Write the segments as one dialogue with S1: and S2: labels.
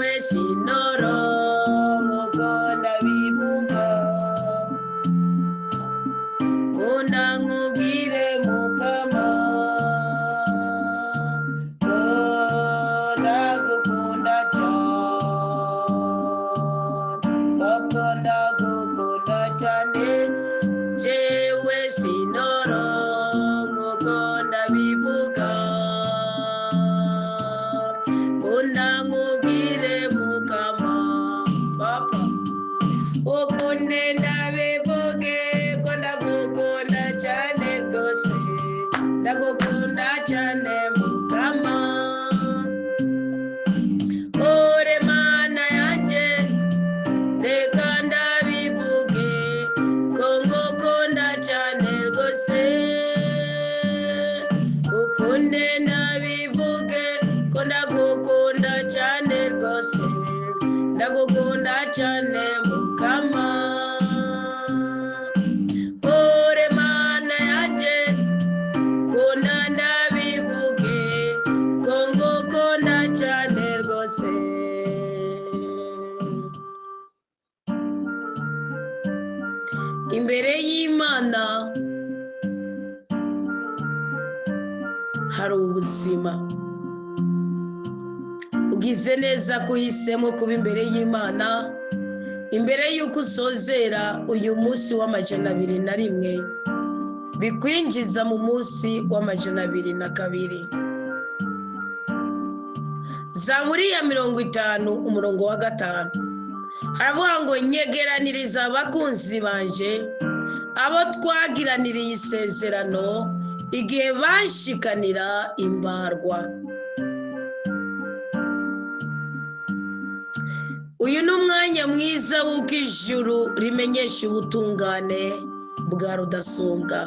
S1: jewe sinoro nk'uko ndabivuga kunda nkubwire mukama ko ndagukunda cyane koko ndagukunda cyane jewe sinoro nk'uko ndabivuga kunda nkubwire mukama papa ukunde ndabivuge ko ndagukunda cyane rwose ndagukunda cyane mukama ore mana yanjye reka ndabivuge ko ngukunda cyane rwose ukunde ndabivuge ko ndagukunda cyane rwose ndagukunda cyane mukama ore mana yanjye kunda ndabivuge ko ngukunda cyane rwose imbere y'Imana hari ubuzima ugize neza kuhisemo kuba imbere y'Imana imbere y'uko usozera uyu munsi w'201 bikwinjiza mu munsi w'202 Zaburi ya 50 umurongo wa 5 haravuga ngo nyegeraniriza abakunzi banje abo twagiraniriye isezerano igihe banshikanira imbarwa. Uyu ni umwanya mwiza w'uko ijuru rimenyesha ubutungane bwa rudasumbwa.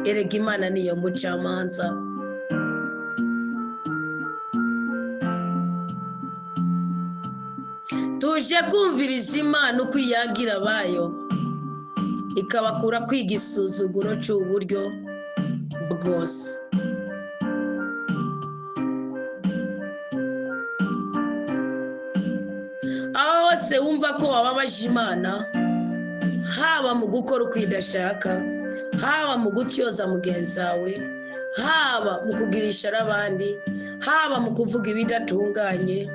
S1: Erega Imana niyo mucamanza. Tuje kumviriza Imana uko iyagira abayo ikabakura kwiga isuzuguro cy'uburyo bwose. Aho hose wumva ko wababaje Imana, haba mu gukora uko idashaka, haba mu gutyoza mugenzi wawe, haba mu kugirisha abandi, haba mu kuvuga ibidatunganye,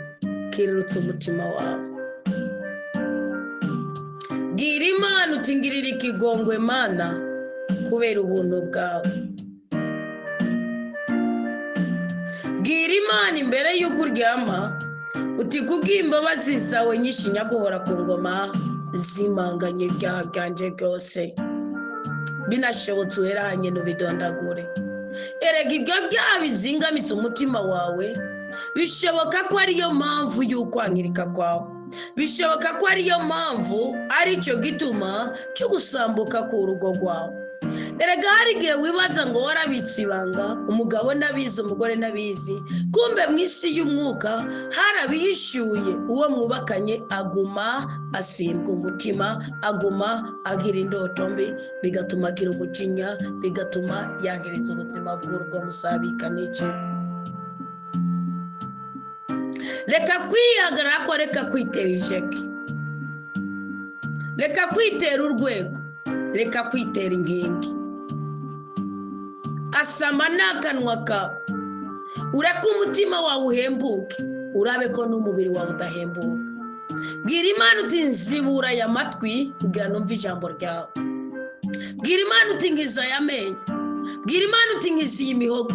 S1: kirurutse umutima wawe. Bwira Imana uti ngirira ikigongwe Mana kubera ubuntu bwawe. Bwira Imana imbere y'uko uryama uti kubw'imbabazi zawe nyinshi nyaguhora ku ngoma zimanganye ibyaha byanje byose. Binashobotse uheranye n'ubidondagure. Erega ibyo byaha bizingamitse umutima wawe bishoboka ko ariyo mpamvu y'ukwangirika kwawe. Bishoboka ko ariyo mpamvu ari cyo gituma cyo gusambuka ku rugo rwawe. Erega hari igihe wibaza ngo warabitse ibanga, umugabo nabizi umugore nabizi, kumbe mu isi y'umwuka harabihishuye. Uwo mwubakanye aguma asimbwa umutima, aguma agira indoto mbi, bigatuma agira umujinya, bigatuma yangiritse ubuzima bw'urugo musabika n'iki. Reka kwihagarara ko, reka kwitera ijeki, reka kwitera urwego, reka kwitera inkingi. Asama n'akanwa kawe, ureke umutima wawe uhembuke, urabe ko n'umubiri wawe udahembuka. Bwira Imana uti nzibura aya matwi kugira numve ijambo ryawe. Bwira Imana uti nkiza aya menyo. Bwira Imana uti nkiza iyi mihogo.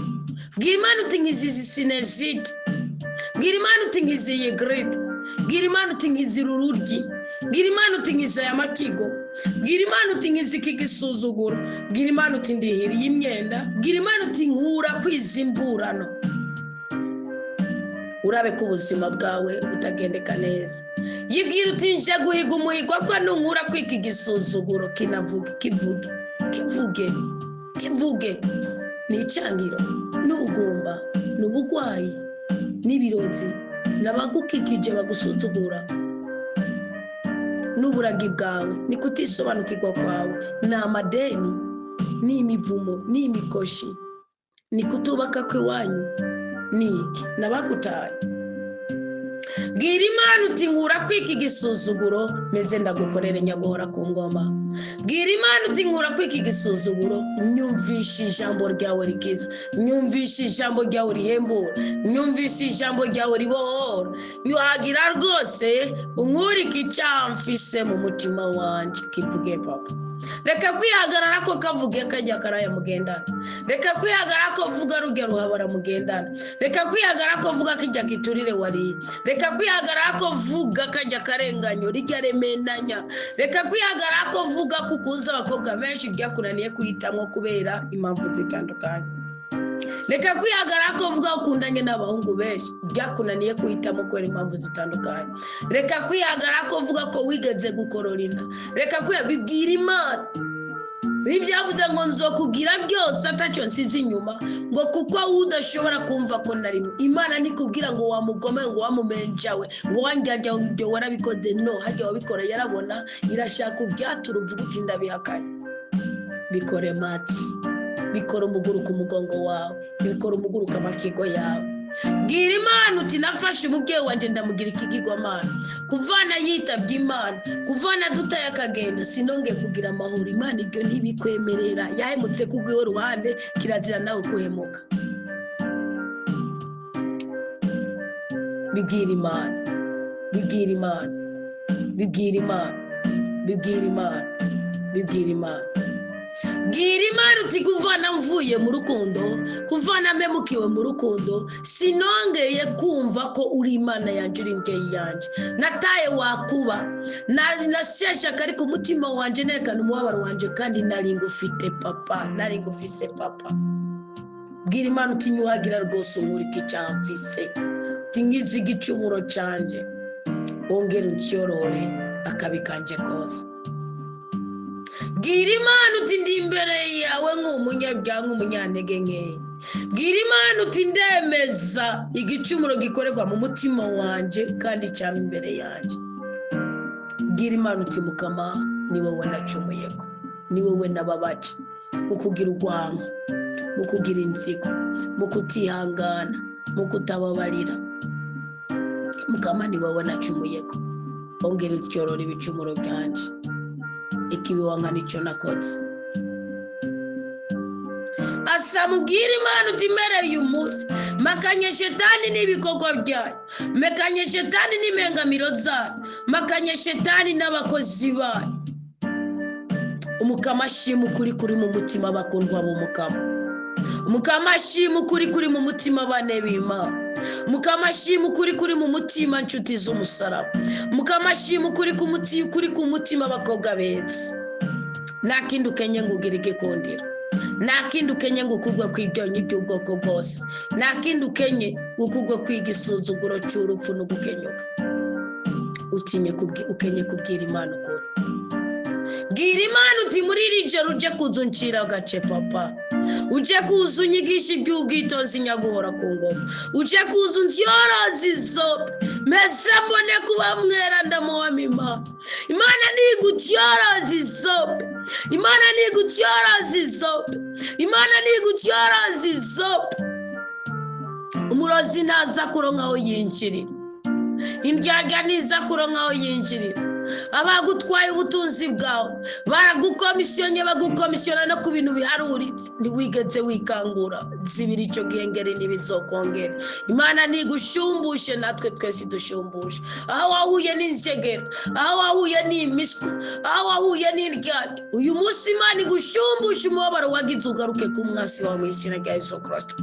S1: Bwira Imana uti nkiza izi sinezite. Bwira Imana uti nkiza iyi gripe. Bwira Imana uti nkiza ururyi. Bwira Imana uti nkiza aya makigo. Bwira Imana uti nkiza iki gisuzuguro. Bwira Imana uti ndihiriye imyenda. Bwira Imana uti nkura kwizimburano. Urabe ko ubuzima bwawe butagendeka neza. Yibwira uti nje guhiga umuhigo ko nunkura kwiki gisuzuguro kinavuga kivuge. Kivuge. Kivuge. Ni icyangiro, n'ubugumba, n'ubugwayi, n'ibirozi, n'abagukikije bagusuzugura. N'uburagi bwawe, ni kutisobanukirwa kwawe, ni amadeni, ni imivumo, ni imikoshi, ni kutubaka kw'iwanyu, ni iki n'abagutaye. bwira Imana uti nkura kwiki gisuzuguro meze ndagukorera nyaguhora ku ngoma. Bwira Imana uti nkura kwiki gisuzuguro nyumvisha ijambo ryawe rikiza, nyumvisha ijambo ryawe rihembura, nyumvisha ijambo ryawe ribohora. Nyuhagira rwose unkurike icyaha mfise mu mutima wanje kivuge papa. Reka kwihagarara ko kavuge kajya karaya mugendana, reka kwihagarara ko vuga rugero ruhabara mugendana, reka kwihagarara ko vuga kijya kiturire wari, reka kwihagarara ko vuga kajya karenganyo rijya remenanya, reka kwihagarara ko vuga kukunza abakobwa benshi byakunaniye kuhitamwo kubera impamvu zitandukanye, reka kwihagarara ko vuga ukundanye n'abahungu benshi byakunaniye kuhitamo kubera impamvu zitandukanye, reka kwihagarara ko vuga ko wigeze gukororina, reka bibwira Imana. Ibyavuze ngo nzokubwira byose atacyo nsize inyuma, ngo kuko udashobora kumva ko narimo. Imana nikubwira ngo wamugome, ngo wamumenjawe, ngo wanjyajya ibyo warabikoze, no, hajya wabikora yarabona, irashaka ubyatura uvuga uti ndabihakanye. Bikore matsi, bikora umuguru ku mugongo wawe, bikora umuguru kamakigo yawe. Bwira Imana uti nafashe umubyeyi wanje ndamugira ikigirwamana, kuvana yitabye Imana, kuvana dutaye akagenda, sinonge kugira amahoro. Imana ibyo ntibikwemerera, yahemutse kugwiwe ruhande, kirazira nawe kuhemuka. Bibwira Imana, bibwira Imana, bibwira Imana, bibwira Imana, bibwira Imana. Bwira Imana uti kuvana mvuye mu rukundo, kuvana memukiwe mu rukundo, sinongeye kumva ko uri Imana yanje, uri mbyeyi yanje. Nataye wakuba, nasesha kari ku mutima wanje, nerekana umubabaro wanje, kandi nari ngufite papa, nari ngufise papa. Bwira Imana uti nyuhagira rwose unkurike icyaha mfise, uti nkize igicumuro canje, wongere uncyorore akabi kanje kose. Bwira Imana uti ndi imbere yawe nk'umunyabyaha, nk'umunyantege nkeya. Bwira Imana uti ndemeza igicumuro gikorerwa mu mutima wanje kandi cyane imbere yanje. Bwira Imana uti Mukama ni wowe nacumuyeko, ni wowe nababaje, mu kugira urwango, mu kugira inzigo, mu kutihangana, mu kutababarira. Mukama ni wowe nacumuyeko, ongera utyorora ibicumuro byanje, ikibi wanga nicyo nakoze. Asa mubwira Imana uti mpereye umunsi makanye shetani n'ibikorwa byayo, makanye shetani n'imengamiro zayo, makanye shetani n'abakozi bayo. Umukama ashima ukuri kuri mu mutima bakundwa b'umukama, umukama ashima ukuri kuri mu mutima bane b'Imana, umukama ashima ukuri kuri mu mutima nshuti z'umusaraba, umukama ashima ukuri ku mutima abakobwa beza. Nakindi ukenye ngugira igikundiro, nakindi ukenye ngukugwe kw'ibyonyi by'ubwoko bwose, nakindi ukenye ngukugwe kwigisuzuguro cy'urupfu no gukenyuka. Ukenye kubwira Imana ukuri. Bwira Imana uti muri iri joro uje kuzuncira agace papa, uje kuza unyigisha iby'ubwitonzi nyaguhora ku ngoma, uje kuza unyoroza izobe meze mbone kuba mwera ndamuhama Imana. Imana nigutyoroza izobe, Imana nigutyoroza izobe, Imana nigutyoroza izobe. Umurozi naza kuronka aho yinjirira, indyarya niza kuronka aho yinjirira. Abagutwaye ubutunzi bwawe baragukomisione, bagukomisiona no ku bintu biharuritse, ntiwigeze wikangura. Zibiri icyo gihengeri ntibizokongera. Imana ntigushumbushe, natwe twese dushumbushe. Aho wahuye n'inzegera, aho wahuye n'imiswa, aho wahuye n'indyarya, uyu munsi Imana igushumbushe umubabaro wagize, ugaruke ku mwasi wawe mu izina rya Yesu Kristo.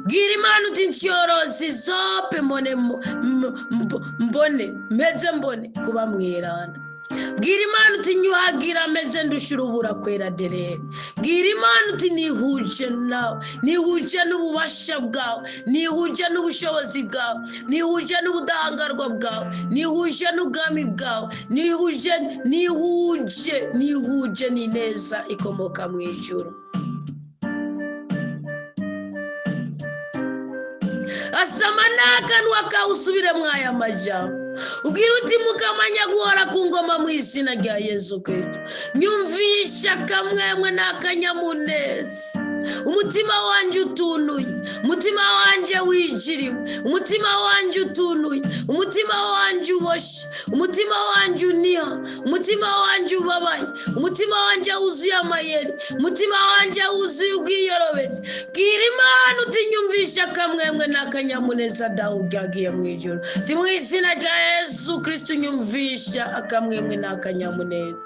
S1: Bwira Imana uti ncyoroza izope mbone meze mbone kuba mwerana. Bwira Imana uti nyuhagira meze ndushurubura kwera derere. Bwira Imana uti nihuje nawe, nihuje n'ububasha bwawe, nihuje n'ubushobozi bwawe, nihuje n'ubudahangarwa bwawe, nihuje n'ubwami bwawe, nihuje n'ineza ikomoka mu ijuru. Asama n'akanwa kawe usubire mwaya majambo, ubwira uti Mukama nyaguhora ku ngoma mu izina rya Yesu Kristo. Nyumvisha akamwemwe n'akanyamuneza, umutima wanjye utunuye, umutima wanjye wijiriwe, umutima wanjye utunuye, umutima wanjye uboshye, umutima wanjye uniha, umutima wanjye ubabaye, umutima wanjye wuzuye amayeri, umutima wanjye wuzuye ubwiyorobetse. Bwira Imana uti nyumvisha akamwemwe n'akanyamuneza dawe byagiye mu ijoro. Ti mu izina rya Yesu Kristo nyumvisha akamwemwe n'akanyamuneza.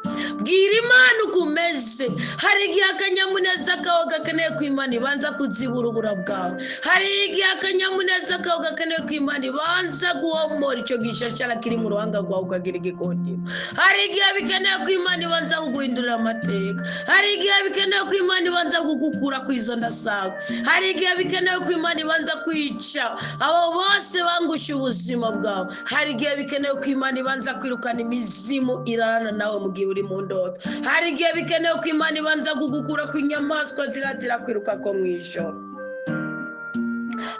S1: Bwira Imana uko umeze. Hari igihe akanyamuneza kawe gakeneye ko Imana ibanza kuzibura ubura bwawe. Hari igihe akanyamuneza kawe gakeneye ko Imana ibanza guhomora icyo gishashara kiri mu ruhanga rwawe ukagira igikundiro. Hari igihe bikeneye ko Imana ibanza kuguhindurira amateka. Hari igihe bikeneye ko Imana ibanza kugukura ku izo ndasaga. Hari igihe bikeneye ko Imana ibanza kwica abo bose bangusha ubuzima bwawe. Hari igihe bikeneye ko Imana ibanza kwirukana imizimu irarana nawe mu gihe uri mu ndoto. Hari igihe bikeneye ko Imana ibanza kugukura ku inyamaswa zirazira kwiruka ko mu ijoro.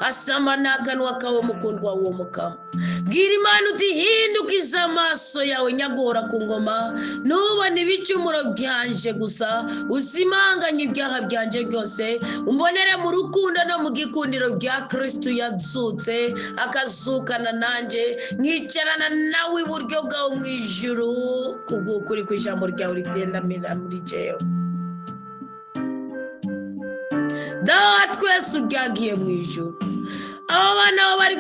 S1: Asama n'akanwa kawe mukundwa w'uwo mukama. Bwira Imana uti hindukiza amaso yawe nyagora ku ngoma, ntubone ibicumuro byanje gusa, uzimanganye ibyaha byanje byose, umbonere mu rukundo no mu gikundiro bya Kristo yazutse akazukana nanjye, nkicarana nawe iburyo bwawe mu ijuru, kugukuri ku ijambo ryawe ritendamira muri jewe. Dawa twese ubyagiye mu ijuru. Aba bana bo bari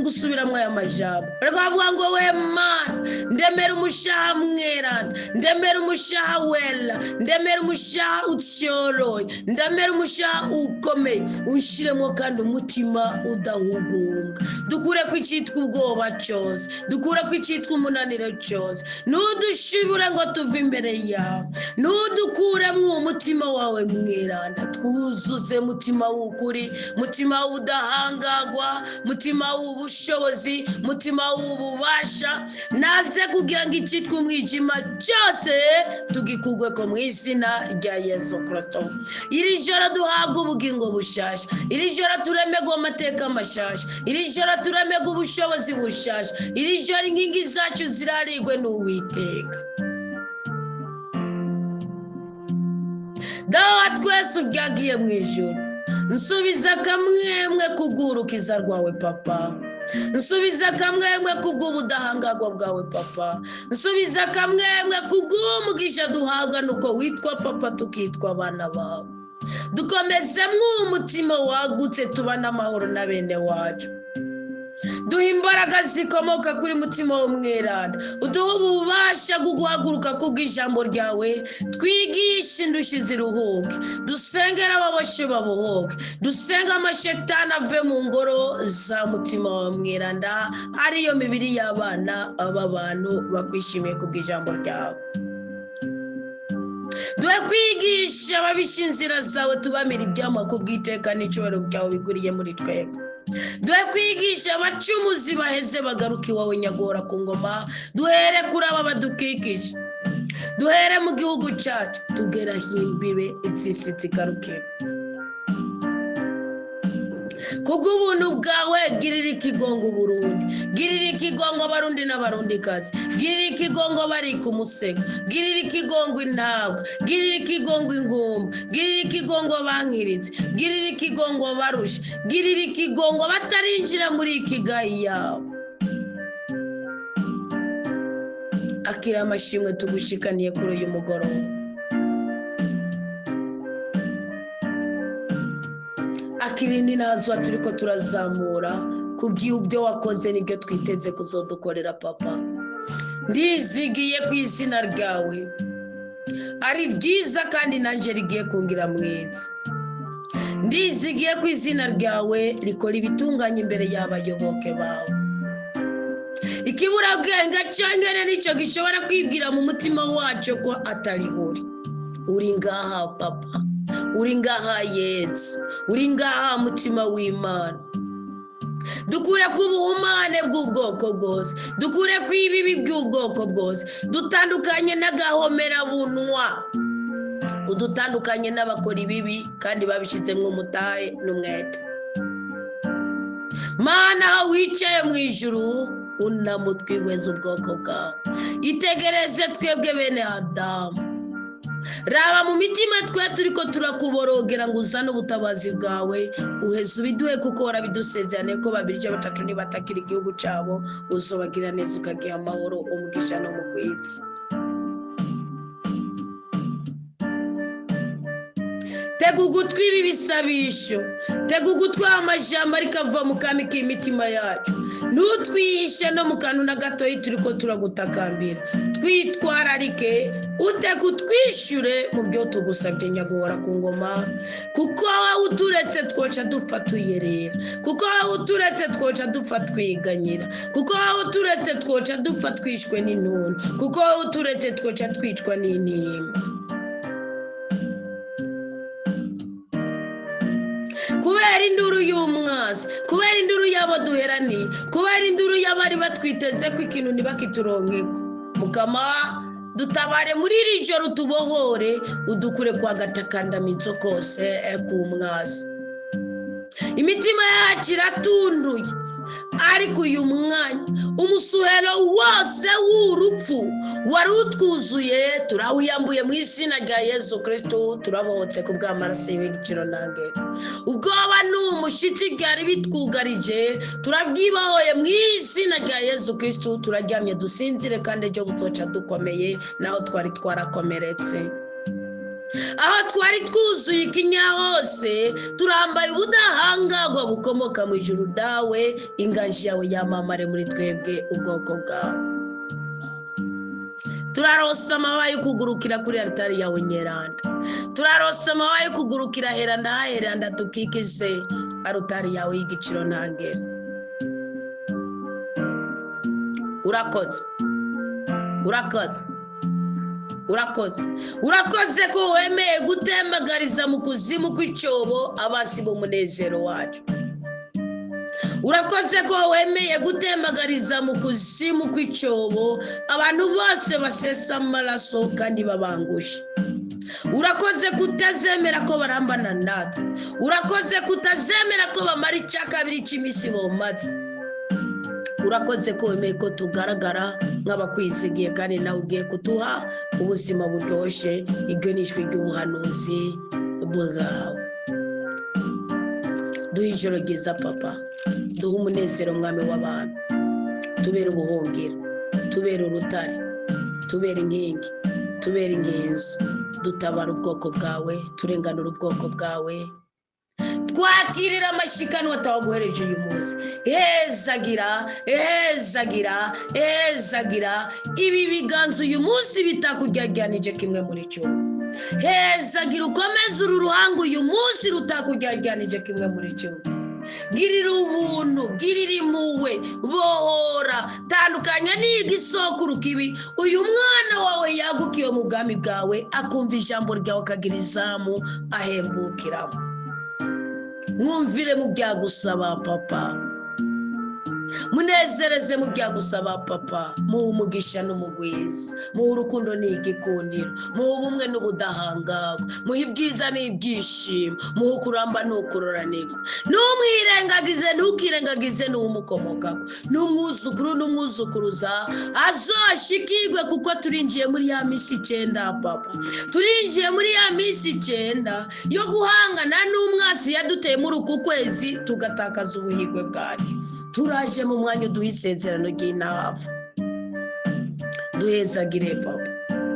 S1: gusubiramo aya majambo. Bari kuvuga ngo we Mana, ndemera umushaha mweranda, ndemera umushaha wera, ndemera umushaha utyoroye, ndemera umushaha ukomeye, unshiremo kandi umutima udahugunga. Dukure ku icyitwa ubwoba cyose, dukure ku icyitwa umunaniro cyose, nudushibure ngo tuve imbere yawe, nudukuremo umutima wawe mweranda, twuzuze mutima w'ukuri, mutima w'ubudahangagwa, mutima w'ubushobozi, mutima w'ububasha, naze kugira ngo icyitwa umwijima cyose tugikugwe ko mu izina rya Yesu Kristo. Iri joro duhabwa ubugingo bushasha, iri joro turemegwa amateka mashasha, iri joro turemegwa ubushobozi bushasha, iri joro inkingi zacu zirarigwe n'Uwiteka. Dawa twese ubyagiye mu ijuru, nsubiza akamwemwe kugurukiza rwawe papa, nsubiza akamwemwe kubw'ubudahangagwa bwawe papa, nsubiza akamwemwe kubw'umugisha duhabwa nuko witwa papa tukitwa abana bawe. Dukomezemo umutima wagutse tubana amahoro na bene wacu. Duha imbaraga zikomoka kuri mutima w'umweranda, uduha ububasha bwo guhaguruka kubw'ijambo ryawe, twigishe indushyi ziruhuke, dusengera ababoshe babohoke, dusenga amashetani ave mu ngoro za mutima w'umweranda, ariyo mibiri y'abana b'abantu bakwishimiye kubw'ijambo ryawe. Duhe kwigisha ababisha inzira zawe, tubamira ibyama kubw'iteka n'icyubahiro byawe biguriye muri twebwe. Duhe kwigisha abacumuzi baheze bagaruka iwawe nyagora ku ngoma, duhere kuri aba badukikije, duhere mu gihugu cyacu, tugera himbibe itsisi zigaruke. Kubw'ubuntu bwawe girira ikigongo Burundi, girira ikigongo abarundi n'abarundikazi, girira ikigongo bari ku musego, girira ikigongo intabwa, girira ikigongo ingumba, girira ikigongo bankiritse, girira ikigongo barusha, girira ikigongo batarinjira muri ikigayi yawe. Akira amashimwe tugushikaniye kuri uyu mugoroba. Akirindi nazwa turiko turazamura kubw'ibyo wakoze nibyo twiteze kuzodukorera papa. Ndizigiye ku izina ryawe ari ryiza kandi nanjye rigiye kungira mwiza. Ndizigiye ku izina ryawe rikora ibitunganye imbere y'abayoboke bawe. Ikiburabwenge cyangwa nicyo gishobora kwibwira mu mutima wacu ko atariho uri ngaha papa, uri ngaha Yesu, uri ngaha mutima w'Imana. Dukure ku buhumane bw'ubwoko bwose, dukure ku ibibi by'ubwoko bwose, dutandukanye n'agahomera bunwa, udutandukanye n'abakora ibibi kandi babishizemo umutahe n'umwete. Mana aho wicaye mu ijuru unamutwigweza ubwoko bwawe, itegereze twebwe bene Adamu, raba mu mitima twe turiko turakuborogera ngo uzane ubutabazi bwawe uheze ubiduhe kuko warabidusezerane ko babiri cyangwa batatu nibatakira igihugu cyabo uzobagira neza ukagiha amahoro umugisha no mu kwitsa. Tega ugutwi ibi bisabisho, tega ugutwi amajambo ariko ava mu kami k'imitima yacu, ntutwihishe no mu kantu na gatoyi turiko turagutakambira. Twitwararike uteka utwishyure mu byo tugusabye nyaguhora ku ngoma, kuko wowe uturetse twoca dupfa tuyerera, kuko wowe uturetse twoca dupfa twiganyira, kuko wowe uturetse twoca dupfa twishwe n'intuntu, kuko wowe uturetse twoca twicwa n'intimba. Kubera induru y'umwasi, kubera induru y'abo duheraniye, kubera induru y'abari batwiteze ko ikintu ntibakituronkeko, Mukama dutabare muri iri joro tubohore udukure kwa gatakandamizo kose ku mwasi. Imitima yacu iratunduye, ariko uyu mwanya umusuhero wose w'urupfu wari utwuzuye turawiyambuye mu izina rya Yesu Kristo, turabohotse ku bw'amaraso y'igiciro nangere. Ubwoba n'umushitsi byari bitwugarije turabwibahoye mu izina rya Yesu Kristo, turaryamye dusinzire kandi ejo buzoca dukomeye naho twari twarakomeretse. Aho twari twuzuye ikinya hose turambaye ubudahangarwa bukomoka mu ijuru dawe, inganji yawe yamamare muri twebwe ubwoko bwawe. Turarosa amababa yo kugurukira kuri altari yawe nyeranda, turarosa amababa yo kugurukira heranda haheranda tukikize altari yawe y'igiciro ntangere. Urakoze, urakoze, urakoze, urakoze ko wemeye gutembagariza mu kuzimu kw'icyobo abasi b'umunezero wacu. Urakoze ko wemeye gutembagariza mu kuzimu kw'icyobo abantu bose basesa amaraso kandi babangusha. Urakoze kutazemera ko barambana natwe, urakoze kutazemera ko bamara icya kabiri cy'iminsi bomatse. Urakoze ko wemeye ko tugaragara nk'abakwizigiye kandi nawe ugiye kuduha ubuzima buryoshye iganishwe ry'ubuhanuzi bwawe. Duhe ijoro ryiza papa, duhe umunezero mwami w'abantu, tubere ubuhungiro, tubere urutare, tubere inkingi, tubere inkinzo, dutabara ubwoko bwawe, turenganura ubwoko bwawe. Twakirira amashikanwa tawaguhereje uyu munsi. Hezagira, hezagira, hezagira ibi biganza uyu munsi bitakujyajyanije kimwe muri cyo. Hezagira ukomeze uru ruhango uyu munsi rutakujyajyanije kimwe muri cyo. Girira ubuntu, girira impuhwe, bohora, tandukanya n'igisoko urukibi. Uyu mwana wawe yagukiye mu bwami bwawe, akumva ijambo ryawe akagira izamu ahembukiramo. Mwumvire mu byagusaba papa, munezereze mu byagusaba papa, muhe umugisha n'umugwiza, muhe urukundo n'igikundiro, muhe ubumwe n'ubudahangarwa, muhe ibyiza n'ibyishimo, muhe ukuramba n'ukuroranirwa. Ntumwirengagize, ntukirengagize n'umukomokako, n'umwuzukuru n'umwuzukuruza azoshikirwe, kuko turinjiye muri ya minsi 9 papa, turinjiye muri ya minsi 9 yo guhangana n'umwasi yaduteye muri uku kwezi tugatakaza ubuhigwe bwacu. Turaje mu mwanya duha isezerano ry'intavu. Duhezagire papa,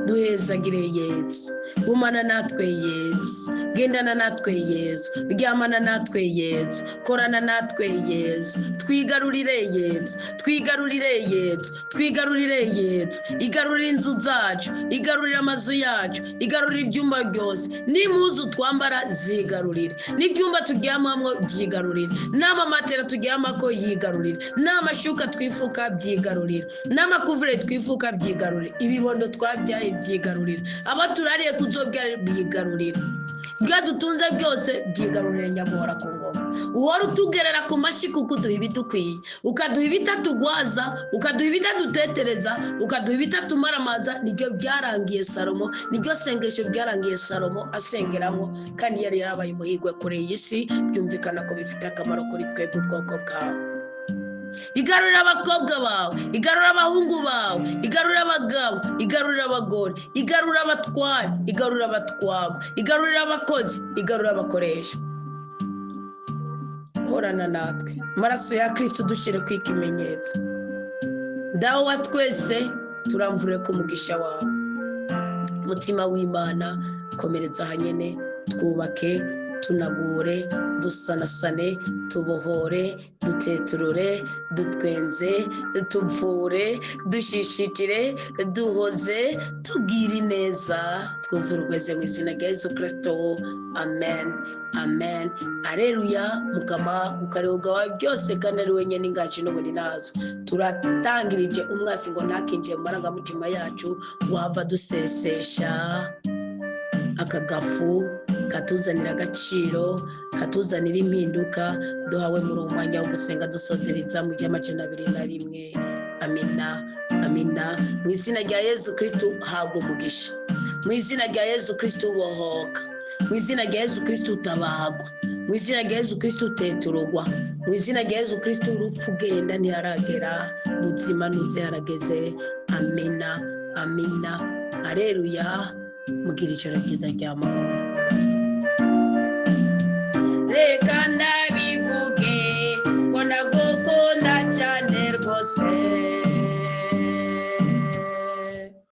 S1: duhezagire Yesu, gumana natwe Yesu, gendana natwe Yesu, ryamana natwe Yesu, korana natwe Yesu, twigarurire Yesu, twigarurire Yesu, twigarurire Yesu. Igarurira inzu zacu, igarurira amazu yacu, igarurira ibyumba byose, n'impuzu twambara zigarurire, n'ibyumba turyamamo byigarurire, n'amamatera turyamako yigarurire, n'amashuka twifuka byigarurire, n'amakuvure twifuka byigarurire, ibibondo twabyaye byigarurire, abaturariye kuzobyara byigarurire, byadutunze byose byigarurire nyamuhora ku ngoma. Uhora utugerera ku mashi kuko uduha ibidukwiye, ukaduha ibitatugwaza, ukaduha ibitadutetereza, ukaduha ibitatumaramaza. Nibyo byarangiye Salomo, nibyo sengesho byarangiye Salomo asengeramo, kandi yari yarabaye umuhigwe kuri iyi si. Byumvikana ko bifite akamaro kuri twebwe ubwoko bwawe. igarurira abakobwa bawe, igarurira abahungu bawe, igarurira abagabo, igarurira abagore, igarurira abatware, igarurira abatwagwa, igarurira abakozi, igarurira abakoresha. Horana natwe, amaraso ya Kristo dushyire ku ikimenyetso. Dawe wa twese turamvure ku mugisha wawe. Mutima w'Imana komereza hanyene, twubake, tunagure, dusanasane, tubohore, duteturure, dutwenze, tuvure, dushishitire, duhoze, tubwire neza, twuzurugweze mu izina rya Yesu Kristo. Amen, amen, aleluya. Mukama ukarehoga wawe byose kandi ari wenyine ingaci n'uburi nazo. Turatangirije umwasi ngo ntakinjiye mu marangamutima yacu, wava dusesesha akagafu katuzanira agaciro, katuzanira impinduka duhawe muri uwo mwanya wo gusenga dusozereza mu gihe 201. Amina, amina. Mu izina rya Yesu Kristo habwa umugisha, mu izina rya Yesu Kristo ubohoka, mu izina rya Yesu Kristo utabagwa, mu izina rya Yesu Kristo uteturugwa, mu izina rya Yesu Kristo urupfu ugenda ntiharagera, buzima nuze harageze. Amina, amina, aleluya. Mugira ijoro ryiza ry'amahoro. Reka